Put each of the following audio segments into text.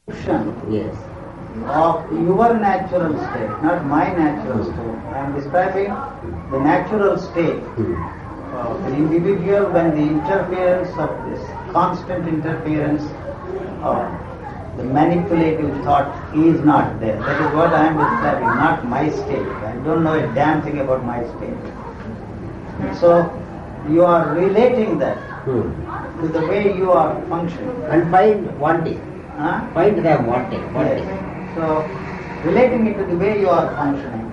Yes. Of your natural state, not my natural state. I am describing the natural state of an individual when the interference of this constant interference of the manipulative thought is not there. That is what I am describing, not my state. I don't know a damn thing about my state. So you are relating that to the way you are functioning. And find wanting. Huh? Find that wanting. Yes. So, relating it to the way you are functioning,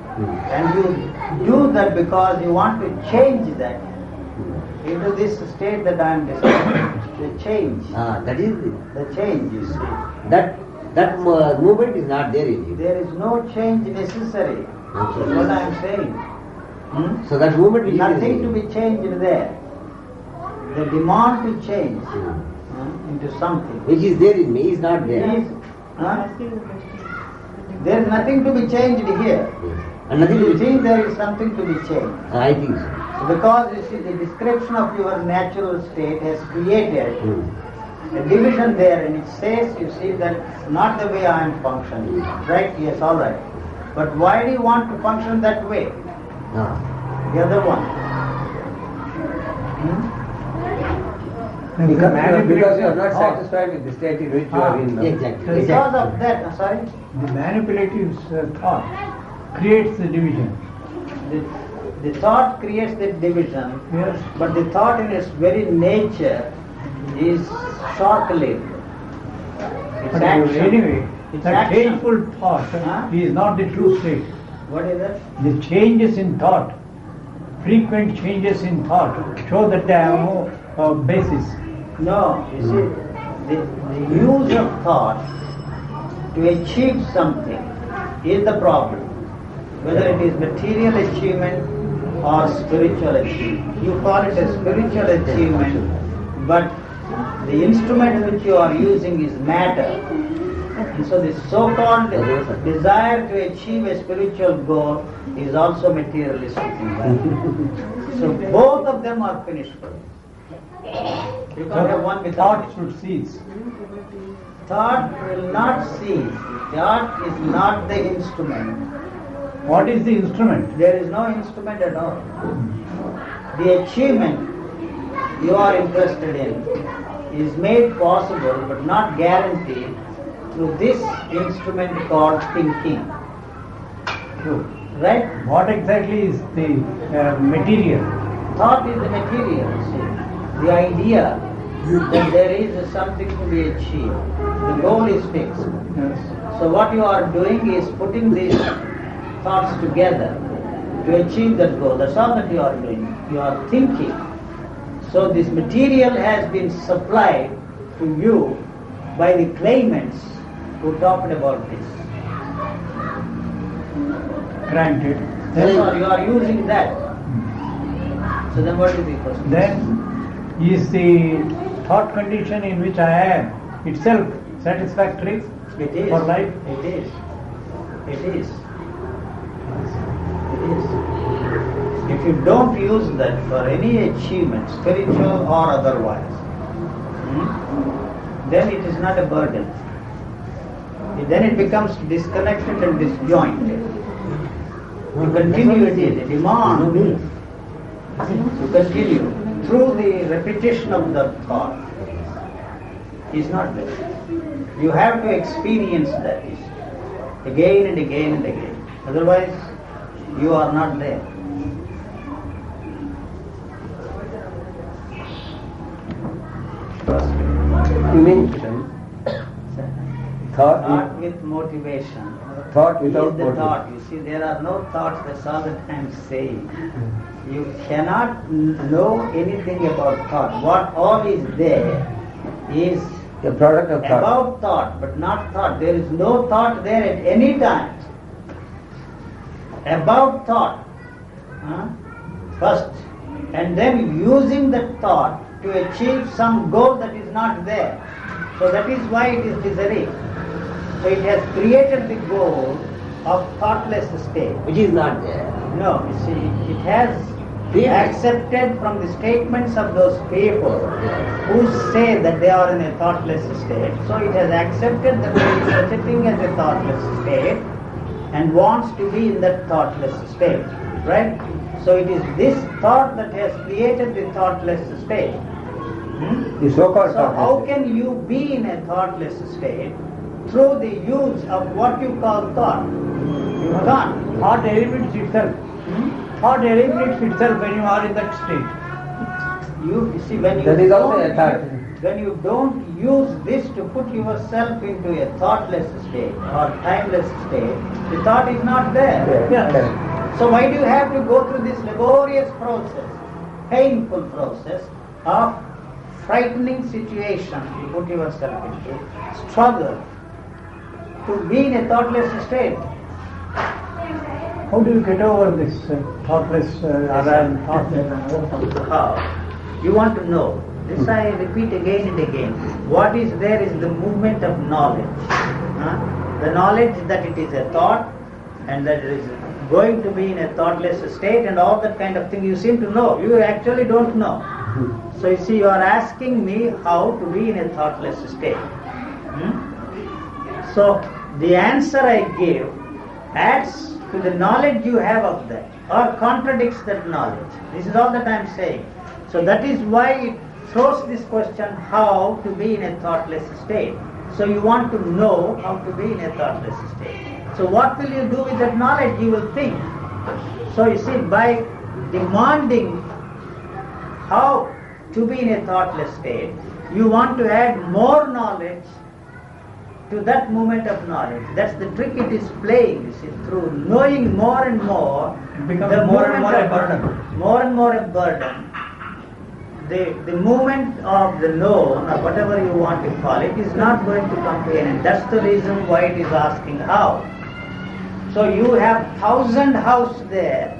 and you do that because you want to change that into this state that I am describing. The change. That is the change, you see. That movement is not there in you. There is no change necessary. That's what I am saying. So that movement is nothing to be changed there. The demand to change into something which is there in me is not there. There is nothing to be changed here. And nothing You think there is something to be changed. I think so. Because you see, the description of your natural state has created a division there, and it says, you see, that's not the way I am functioning. Right? Yes, all right. But why do you want to function that way? The other one. Because you are not satisfied with the state in which you are in. Exactly. Because of that, sorry? The manipulative thought creates the division. The thought creates the division, Yes. but the thought in its very nature is short-lived. It's But action. anyway, It's that action. changeful thought is not the true state. What is that? The changes in thought, frequent changes in thought, show that they have no basis. No, you see, the use of thought to achieve something is the problem. Whether it is material achievement or spiritual achievement. You call it a spiritual achievement, but the instrument which you are using is matter. And so the so-called desire to achieve a spiritual goal is also materialistic in that. So both of them are finished. You can't have one without Thought should cease. Thought will not cease. Thought is not the instrument. What is the instrument? There is no instrument at all. The achievement you are interested in is made possible but not guaranteed through this instrument called thinking. True. Right? What exactly is the material? Thought is the material, see. The idea that there is something to be achieved. The goal is fixed. Yes. So what you are doing is putting these thoughts together to achieve that goal. That's all that you are doing. You are thinking. So this material has been supplied to you by the claimants who talked about this. Granted. That's all. You are using that. So then what is the question? Then is the thought condition in which I am itself satisfactory It is. for life? It is. It is. It is. If you don't use that for any achievement, spiritual or otherwise, then it is not a burden. Then it becomes disconnected and disjointed. To continue it is a demand to continue through the repetition of the thought is not there. You have to experience that again and again and again. Otherwise, you are not there. You mean thought Thought with motivation. Thought without is the motive. thought. You see, there are no thoughts. That's all that I am saying. You cannot know anything about thought. What all is there is the product of thought. about thought, but not thought. There is no thought there at any time. About thought, first, and then using that thought to achieve some goal that is not there. So that is why it is misery. So it has created the goal of thoughtless state. Which is not there. No, you see, it has accepted from the statements of those people who say that they are in a thoughtless state. So it has accepted that there is such a thing as a thoughtless state and wants to be in that thoughtless state, right? So it is this thought that has created the thoughtless state. The so-called So how thoughtless. can you be in a thoughtless state through the use of what you call thought? You can't. Thought eliminates itself. Thought eliminates itself when you are in that state. You see, when you That is also don't- a thought. when you don't use this to put yourself into a thoughtless state or timeless state, the thought is not there. Yeah. So why do you have to go through this laborious process, painful process of frightening situation you put yourself into, struggle to be in a thoughtless state? How do you get over this thoughtless thoughtless? How? You want to know. This I repeat again and again. What is there is the movement of knowledge. The knowledge that it is a thought and that it is going to be in a thoughtless state and all that kind of thing you seem to know. You actually don't know. So you see, you are asking me how to be in a thoughtless state. So the answer I give adds to the knowledge you have of that or contradicts that knowledge. This is all that I am saying. So that is why it throws this question, how to be in a thoughtless state. So you want to know how to be in a thoughtless state. So what will you do with that knowledge? You will think. So you see, by demanding how to be in a thoughtless state, you want to add more knowledge to that moment of knowledge. That's the trick it is playing. You see, through knowing more and more, It becomes the more and movement more a of- burden. More and more a burden. The movement of the known, or whatever you want to call it, is not going to come to an end. That's the reason why it is asking how. So you have 1,000 house there,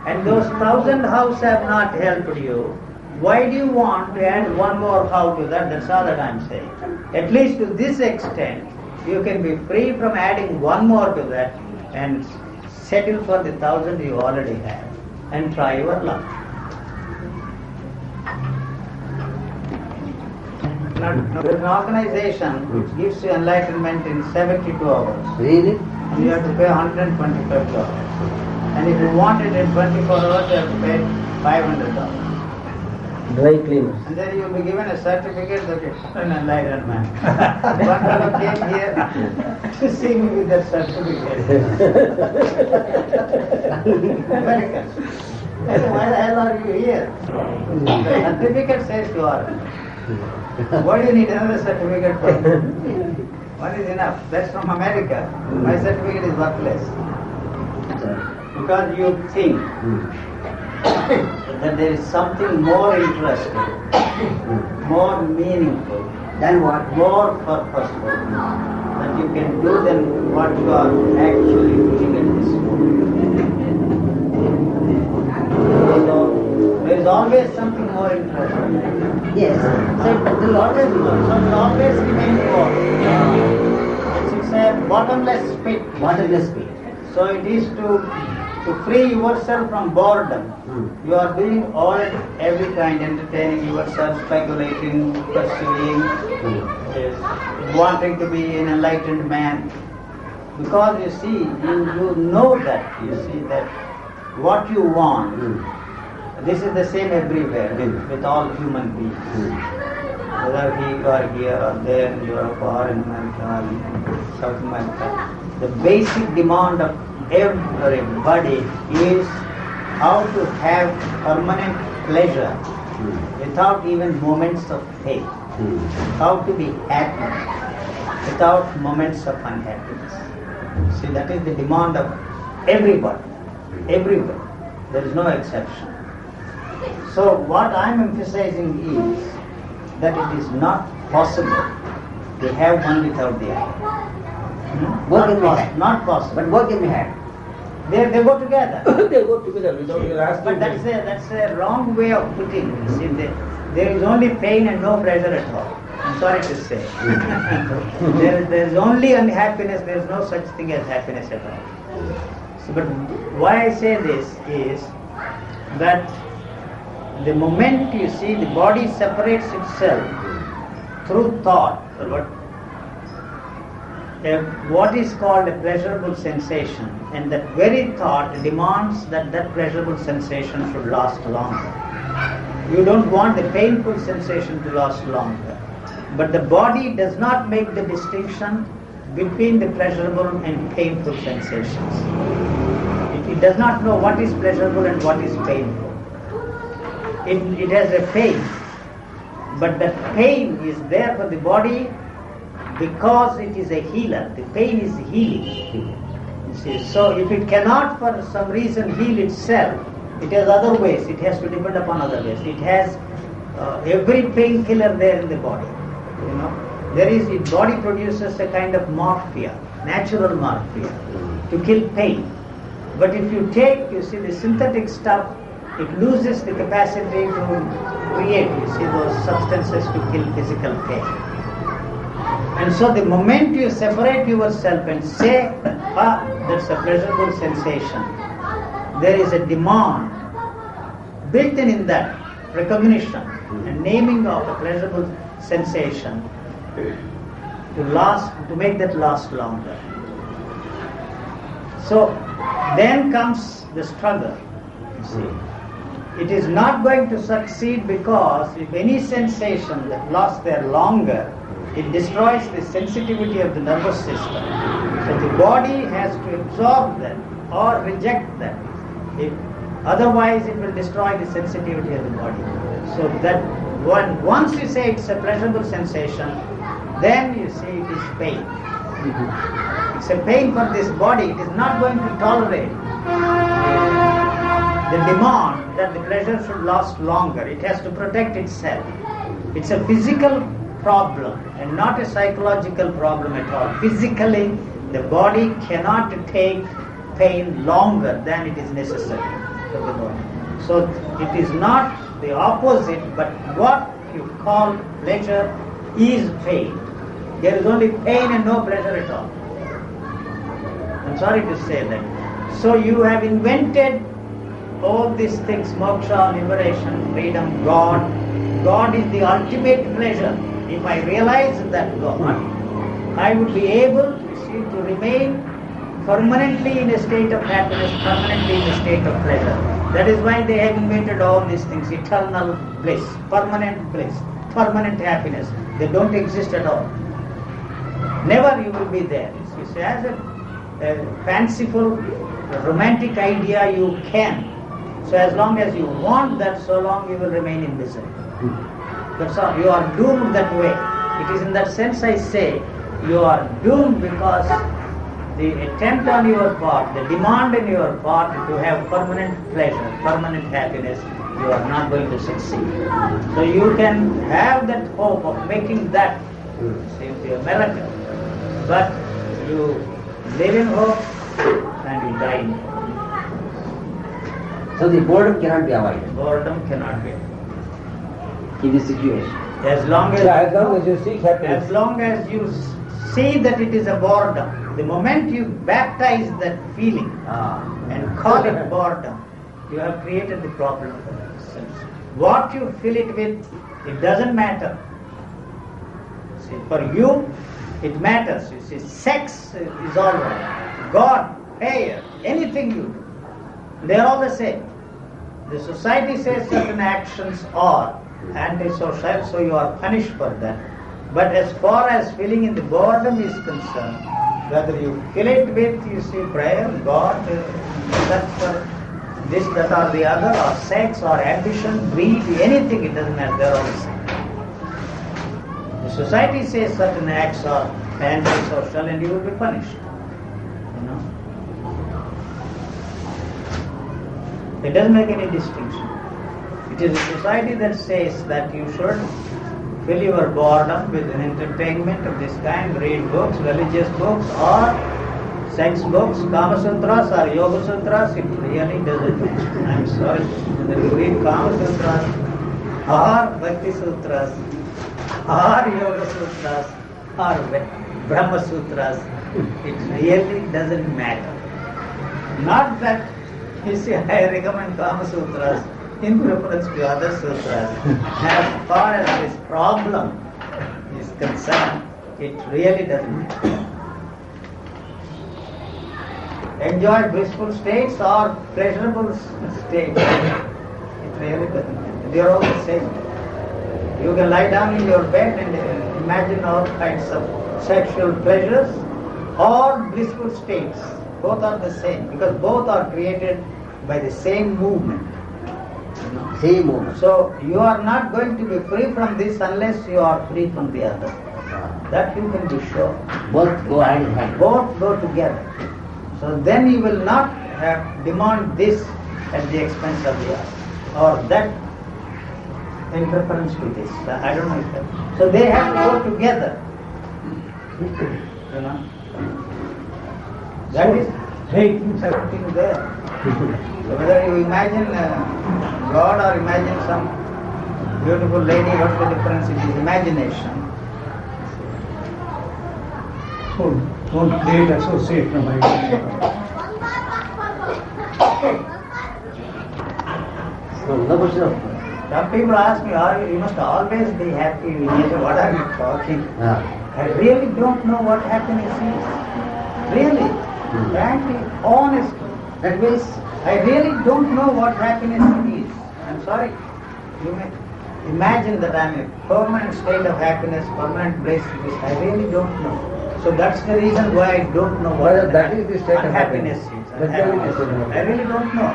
and those 1,000 house have not helped you. Why do you want to add one more how to that? That's all that I'm saying. At least to this extent, you can be free from adding one more to that and settle for the 1,000 you already have and try your luck. Now, there's an organization which gives you enlightenment in 72 hours. Really? And you have to pay $125. And if you want it in 24 hours, you have to pay $500. Dry cleaners. And then you'll be given a certificate that you're an enlightened man. One fellow came here to see me with that certificate. American. I said, why the hell are you here? The certificate says you are. Why do you need another certificate for? One is enough. That's from America. My certificate is worthless. Because you think that there is something more interesting, more meaningful, Then what? more purposeful that you can do than what you are actually doing at this moment. So there is always something more interesting. Yes. So it will always be one. So it will always remain more. It's a bottomless pit. Bottomless pit. So it is to free yourself from boredom. You are doing every kind, entertaining yourself, speculating, pursuing, wanting to be an enlightened man. Because you see, you know that, you see that what you want, this is the same everywhere with all human beings. Whether you are here or there in Europe or in America or in South America, the basic demand of everybody is how to have permanent pleasure without even moments of pain. How to be happy without moments of unhappiness. See, that is the demand of everybody, everywhere. There is no exception. So what I am emphasizing is that it is not possible to have one without the other. Both can be had. Not possible. But both can be had. They go together. They go together without your asking. But that's a wrong way of putting it. See, there is only pain and no pleasure at all. I'm sorry to say. there is only unhappiness. There is no such thing as happiness at all. So, but why I say this is that The moment you see the body separates itself through thought, what is called a pleasurable sensation, and that very thought demands that that pleasurable sensation should last longer. You don't want the painful sensation to last longer. But the body does not make the distinction between the pleasurable and painful sensations. It does not know what is pleasurable and what is painful. It has a pain, but that pain is there for the body because it is a healer. The pain is healing. You see, so if it cannot for some reason heal itself, it has other ways. It has to depend upon other ways. It has every painkiller there in the body. You know, the body produces a kind of morphia, natural morphia, to kill pain. But if you take, you see, the synthetic stuff, it loses the capacity to create, you see, those substances to kill physical pain. And so the moment you separate yourself and say, that's a pleasurable sensation, there is a demand built in that recognition and naming of a pleasurable sensation to make that last longer. So then comes the struggle. You see, it is not going to succeed because if any sensation that lasts there longer, it destroys the sensitivity of the nervous system. So the body has to absorb that or reject that. Otherwise it will destroy the sensitivity of the body. So that once you say it's a pleasurable sensation, then you see it is pain. It's a pain for this body. It is not going to tolerate the demand that the pleasure should last longer. It has to protect itself. It's a physical problem and not a psychological problem at all. Physically, the body cannot take pain longer than it is necessary for the body. So it is not the opposite, but what you call pleasure is pain. There is only pain and no pleasure at all. I'm sorry to say that. So you have invented all these things, moksha, liberation, freedom, God. God is the ultimate pleasure. If I realize that God, I would be able to remain permanently in a state of happiness, permanently in a state of pleasure. That is why they have invented all these things, eternal bliss, permanent happiness. They don't exist at all. Never you will be there. You see, as a fanciful, romantic idea you can. So as long as you want that, so long you will remain in misery. That's all. You are doomed that way. It is in that sense I say, you are doomed because the attempt on your part, the demand in your part to have permanent pleasure, permanent happiness, you are not going to succeed. So you can have that hope of making that seem to be a miracle, but you live in hope and you die in hope. So the boredom cannot be avoided Boredom cannot be. in this situation. As long as, as long as you seek happiness. as long as you see that it is a boredom, the moment you baptize that feeling and call it boredom, you have created the problem for yourself. What you fill it with, it doesn't matter. See, for you, it matters. You see, sex is all right. God, prayer, anything you do, they are all the same. The society says certain actions are antisocial, so you are punished for that. But as far as filling in the boredom is concerned, whether you fill it with, you see, prayer, God, that's this, that or the other, or sex, or ambition, greed, anything, it doesn't matter, they're all the same. The society says certain acts are antisocial and you will be punished. You know? It doesn't make any distinction. It is a society that says that you should fill your boredom with an entertainment of this kind, read books, religious books, or sex books, Kama Sutras or Yoga Sutras. It really doesn't matter. I'm sorry. Whether you read Kama Sutras or Bhakti Sutras or Yoga Sutras or Brahma Sutras, it really doesn't matter. Not that, you see, I recommend Kama Sutras in preference to other sutras. As far as this problem is concerned, it really doesn't matter. Enjoy blissful states or pleasurable states. It really doesn't matter. They are all the same. You can lie down in your bed and imagine all kinds of sexual pleasures or blissful states. Both are the same because both are created by the same movement. Same movement. So you are not going to be free from this unless you are free from the other. That you can be sure. Both go hand in hand. Both go together. So then you will not demand this at the expense of the other, or that in preference to this. I don't know if that. So they have to go together. You know. That is everything there. So whether you imagine God or imagine some beautiful lady, what's the difference? It is imagination. So don't create association ideas. So no question of. Some people ask me, you must always be happy. What are you talking? I really don't know what happiness is. Really, frankly, honestly. That means I really don't know what happiness is. I'm sorry. You may imagine that I'm in a permanent state of happiness, permanent bliss. I really don't know. So that's the reason why I don't know what that is the state of happiness is. That's the only state of I really don't know.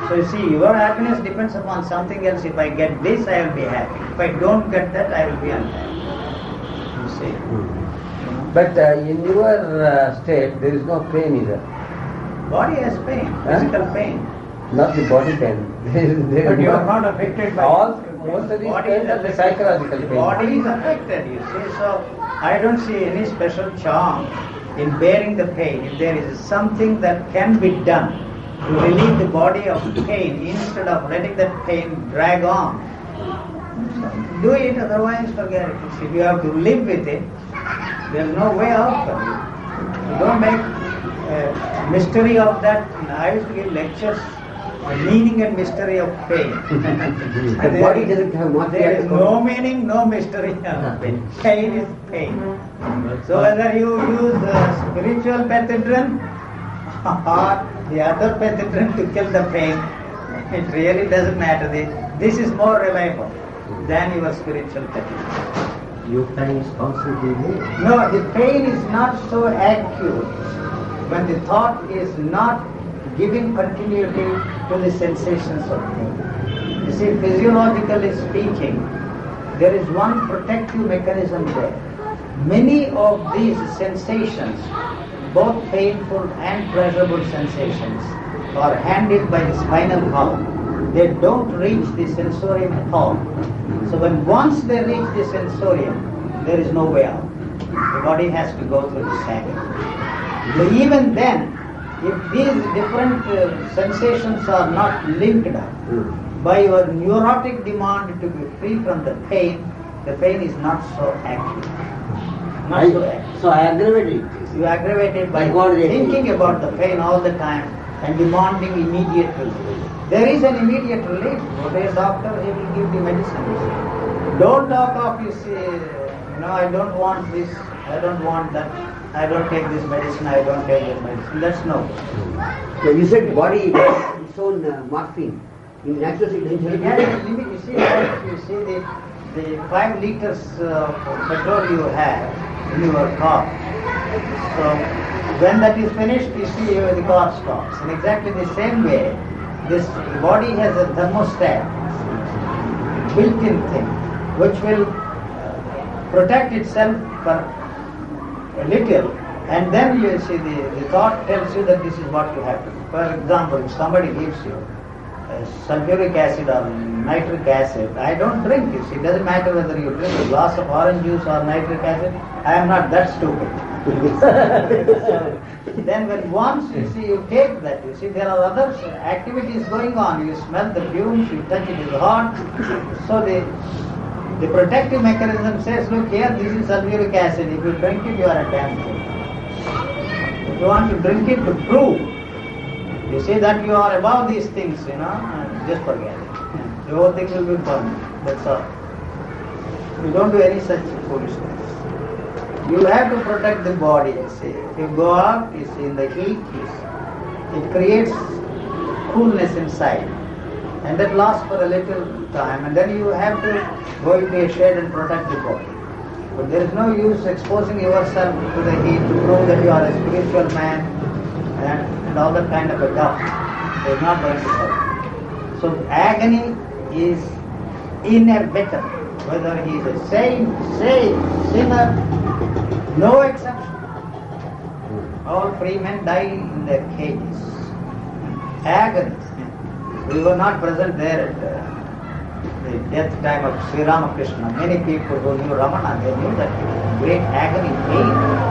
So you see, your happiness depends upon something else. If I get this, I will be happy. If I don't get that, I will be unhappy. You see. But in your state, there is no pain either. Body has pain, physical pain. Not the body pain. But you are not affected by all. Most of these Body pains is are the affected. psychological The pain. body is affected, you see. So I don't see any special charm in bearing the pain. If there is something that can be done to relieve the body of pain instead of letting that pain drag on, do it, otherwise forget it. If you have to live with it, there is no way out for you. You don't make a mystery of that. I used to give lectures, the meaning and mystery of pain. the body doesn't have much. There is no meaning, no mystery of pain. Pain is pain. So whether you use spiritual pethidrin or the other pethidrin to kill the pain, it really doesn't matter. This is more reliable than your spiritual pethidrin. Your pain is constantly there. No, the pain is not so acute when the thought is not giving continuity to the sensations of pain. You see, physiologically speaking, there is one protective mechanism there. Many of these sensations, both painful and pleasurable sensations, are handled by the spinal column. They don't reach the sensorium at all. So when once they reach the sensorium, there is no way out. The body has to go through the agony. So even then, if these different sensations are not linked up by your neurotic demand to be free from the pain is not so active. Not so active. So I aggravate it. You aggravate it by Like what they thinking do. about the pain all the time and demanding immediate relief. There is an immediate relief. Go to a doctor, he will give the medicine. Don't talk of, you see, no, I don't want this, I don't want that, I don't take this medicine, I don't take that medicine. That's no. So you said body has its own morphine. In natural state, it It has a limit. You see the 5 liters of petrol you have in your car. So when that is finished, you see the car stops. In exactly the same way, this body has a thermostat, built-in thing, which will protect itself for a little, and then you see the thought tells you that this is what you have to do. For example, if somebody gives you sulfuric acid or nitric acid, I don't drink it. It doesn't matter whether you drink a glass of orange juice or nitric acid, I am not that stupid. So, then when once you see you take that, you see there are other activities going on. You smell the fumes, you touch it is hot. So the protective mechanism says, look here, this is sulfuric acid. If you drink it, you are a damn fool. If you want to drink it to prove, you see that you are above these things, just forget it. The whole thing will be burned. That's all. You don't do any such foolishness. You have to protect the body, you see. If you go out, you see, in the heat, you see, it creates coolness inside. And that lasts for a little time, and then you have to go into a shade and protect the body. But there is no use exposing yourself to the heat to prove that you are a spiritual man and all that kind of a stuff. It is not going to help. So agony is inevitable. Whether he is a saint, sinner, no exception. All free men die in their cages. Agony. We were not present there at the death time of Sri Ramakrishna. Many people who knew Ramana, they knew that great agony,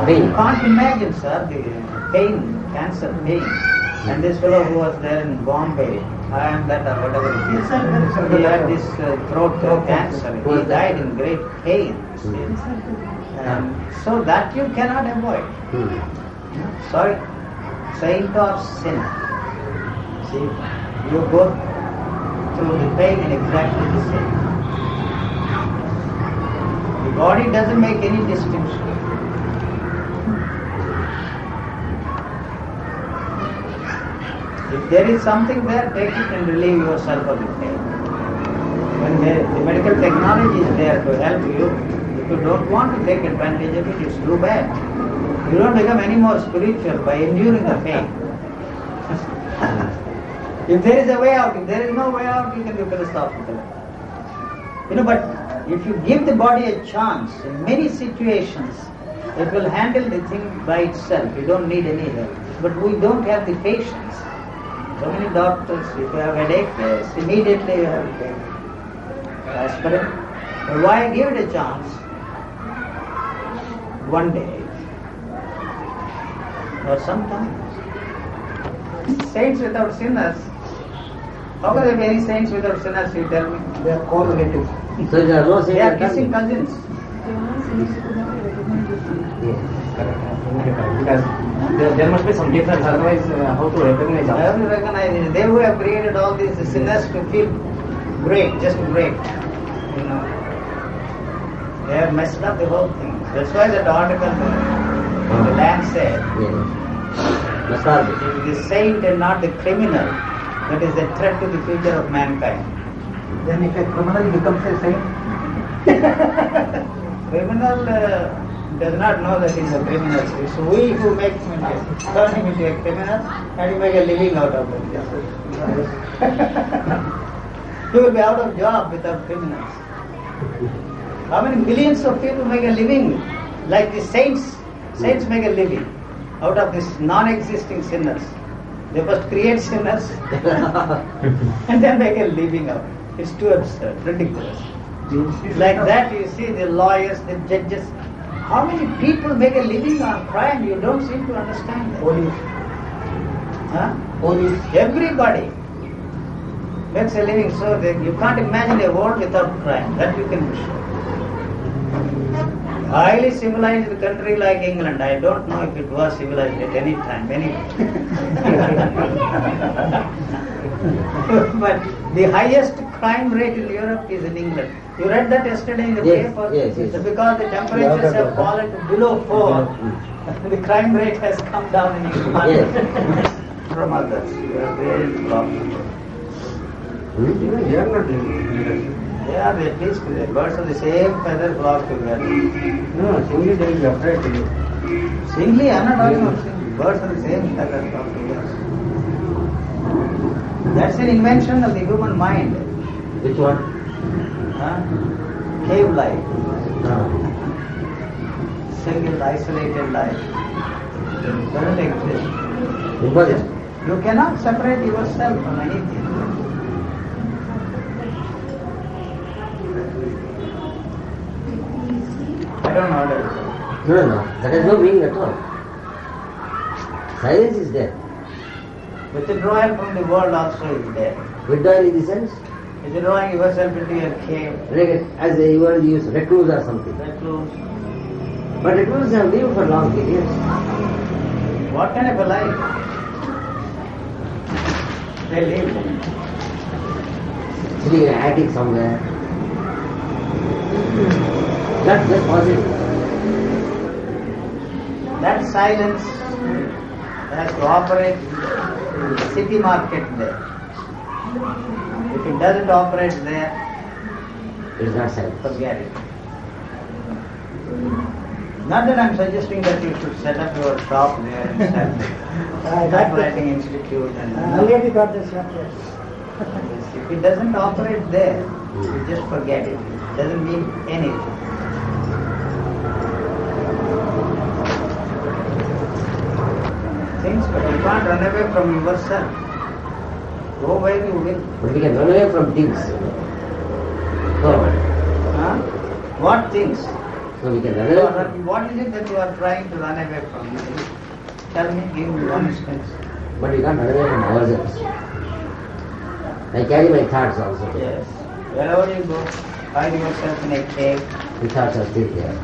pain. You can't imagine, sir, the pain, cancer pain. And this fellow who was there in Bombay, I am that or whatever it is, he had this throat cancer. He died in great pain. And so that you cannot avoid. Sorry, saint or sinner. See, you go through the pain in exactly the same. The body doesn't make any distinction. If there is something there, take it and relieve yourself of the pain. When the medical technology is there to help you, if you don't want to take advantage of it, it's too bad. You don't become any more spiritual by enduring the pain. If there is a way out, if there is no way out, you can stop it. But if you give the body a chance, in many situations, it will handle the thing by itself. You don't need any help. But we don't have the patience. So many doctors, if you have headache, yes, immediately you have to take aspirin. But why give it a chance? One day, or sometimes. Saints without sinners. How can there be any saints without sinners, you tell me? They are co-relatives. So there are no They are kissing cousins. Because there must be some difference, otherwise how to recognize I have to recognize it. They who have created all these sinners to feel great, just great. They have messed up the whole thing. That's why that article in the land said, if the saint and not the criminal, that is the threat to the future of mankind. Then if a criminal becomes a saint? Criminal does not know that he is a criminal. It's we who make him turn him into a criminal and you make a living out of it. You will be out of job without criminals. How many millions of people make a living like the saints? Saints make a living out of these non-existing sinners. They must create sinners and then make a living out of it. It's too absurd, ridiculous. Like that you see the lawyers, the judges. How many people make a living on crime? You don't seem to understand that. Police. Huh? Police. Everybody makes a living, so that you can't imagine a world without crime. That you can be sure. Highly civilized country like England, I don't know if it was civilized at any time. But the highest crime rate in Europe is in England. You read that yesterday in the paper? Yes. Because the temperatures have fallen to below 4, the crime rate has come down in England from others. You are very problem. They are not doing They are at least the birds of the same feather flock together. No, singly they will be afraid to you. Singly, I am not talking of singly. Birds of the same feather flock together. That's an invention of the human mind. Which one? Cave life. Single, isolated life. Doesn't exist. You cannot separate yourself from anything. I don't know that. No. That has no meaning at all. Silence is there. Withdrawal from the world also is there. Withdrawal in the sense? Withdrawing yourself into a cave. As a word use recluse or something. Recluse. But recluse have lived for long periods. What kind of a life? They live. sitting in an attic somewhere. That's possible. That silence has to operate in the city market there. If it doesn't operate there, It's not silence. forget it. Not that I'm suggesting that you should set up your shop there and sell typewriting institute and I really got this one, yes. if it doesn't operate there, you just forget it. It doesn't mean anything. Things, but you can't run away from yourself. Go where you will. But we can run away from things. So, Huh? What things? so we can run You away are from, what is it that you are trying to run away from? Tell me, give me one instance. but we can't run away from ourselves. I carry my thoughts also. Yes. Wherever you go, find yourself in a cave. The thoughts are still there.